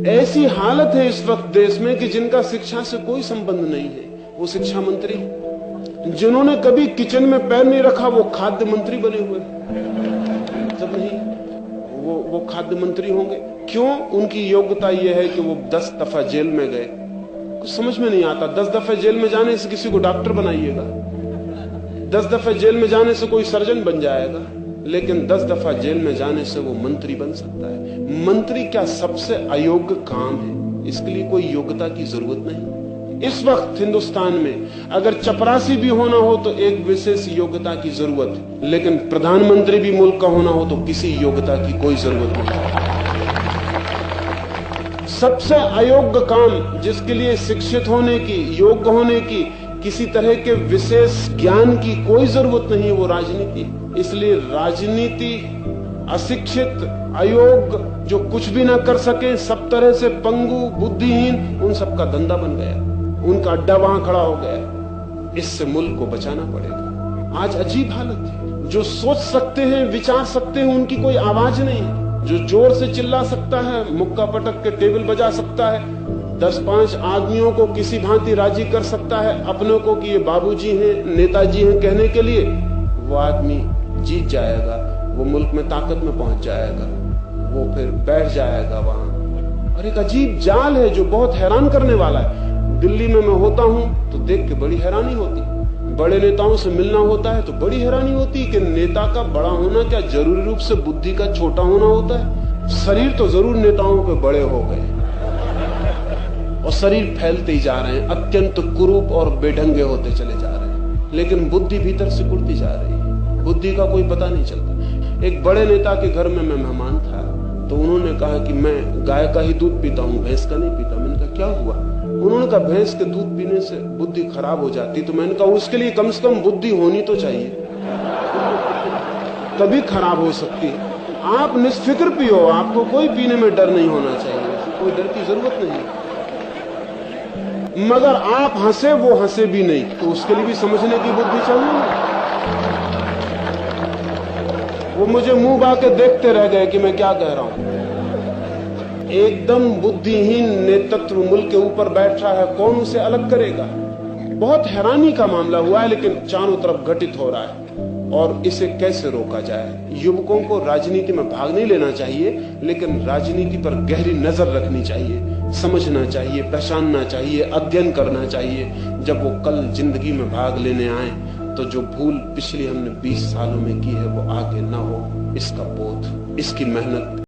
ऐसी हालत है इस वक्त देश में कि जिनका शिक्षा से कोई संबंध नहीं है वो शिक्षा मंत्री, जिन्होंने कभी किचन में पैर नहीं रखा वो खाद्य मंत्री बने हुए। मतलब नहीं, वो खाद्य मंत्री होंगे क्यों? उनकी योग्यता यह है कि वो 10 दफा जेल में गए। कुछ समझ में नहीं आता। 10 दफे जेल में जाने से किसी को डॉक्टर बनाइएगा, 10 दफे जेल में जाने से कोई सर्जन बन जाएगा, लेकिन 10 दफा जेल में जाने से वो मंत्री बन सकता है। मंत्री क्या सबसे अयोग्य काम है? इसके लिए कोई योग्यता की जरूरत नहीं। इस वक्त हिंदुस्तान में अगर चपरासी भी होना हो तो एक विशेष योग्यता की जरूरत है, लेकिन प्रधानमंत्री भी मुल्क का होना हो तो किसी योग्यता की कोई जरूरत नहीं। सबसे अयोग्य काम जिसके लिए शिक्षित होने की, योग्य होने की, किसी तरह के विशेष ज्ञान की कोई जरूरत नहीं है, वो राजनीति। इसलिए राजनीति अशिक्षित, अयोग्य, जो कुछ भी ना कर सके, सब तरह से पंगु, बुद्धिहीन, उन सबका धंधा बन गया, उनका अड्डा वहां खड़ा हो गया। इससे मुल्क को बचाना पड़ेगा। आज अजीब हालत है। जो सोच सकते हैं, विचार सकते हैं, उनकी कोई आवाज नहीं। जो जोर से चिल्ला सकता है, मुक्का पटक के टेबल बजा सकता है, 10-5 आदमियों को किसी भांति राजी कर सकता है अपनों को कि ये बाबूजी हैं, नेताजी हैं कहने के लिए, वो आदमी जीत जाएगा, वो मुल्क में ताकत में पहुंच जाएगा, वो फिर बैठ जाएगा वहां। और एक अजीब जाल है जो बहुत हैरान करने वाला है। दिल्ली में मैं होता हूं तो देख के बड़ी हैरानी होती। बड़े नेताओं से मिलना होता है तो बड़ी हैरानी होती कि नेता का बड़ा होना क्या जरूरी रूप से बुद्धि का छोटा होना होता है? शरीर तो जरूर नेताओं के बड़े हो गए और शरीर फैलते ही जा रहे हैं, अत्यंत कुरूप और बेढंगे होते चले जा रहे हैं, लेकिन बुद्धि भीतर सिकुड़ती जा रही है। बुद्धि का कोई पता नहीं चलता। एक बड़े नेता के घर में मैं मेहमान था तो उन्होंने कहा कि मैं गाय का ही दूध पीता हूँ, भैंस का नहीं पीता। मैंने कहा क्या हुआ? उन्होंने कहा भैंस के दूध पीने से बुद्धि खराब हो जाती। तो मैंने कहा उसके लिए कम से कम बुद्धि होनी तो चाहिए, तभी खराब हो सकती है। आप निष्फिक्र पियो, आपको कोई पीने में डर नहीं होना चाहिए, कोई डर की जरूरत नहीं। मगर आप हंसे, वो हंसे भी नहीं, तो उसके लिए भी समझने की बुद्धि चाहिए। वो मुझे मुंह बा के देखते रह गए कि मैं क्या कह रहा हूं। एकदम बुद्धिहीन नेतृत्व मुल्क के ऊपर बैठ रहा है, कौन उसे अलग करेगा? बहुत हैरानी का मामला हुआ है, लेकिन चारों तरफ घटित हो रहा है। और इसे कैसे रोका जाए? युवकों को राजनीति में भाग नहीं लेना चाहिए, लेकिन राजनीति पर गहरी नजर रखनी चाहिए, समझना चाहिए, पहचानना चाहिए, अध्ययन करना चाहिए। जब वो कल जिंदगी में भाग लेने आए तो जो भूल पिछली हमने 20 सालों में की है वो आगे ना हो, इसका बोध, इसकी मेहनत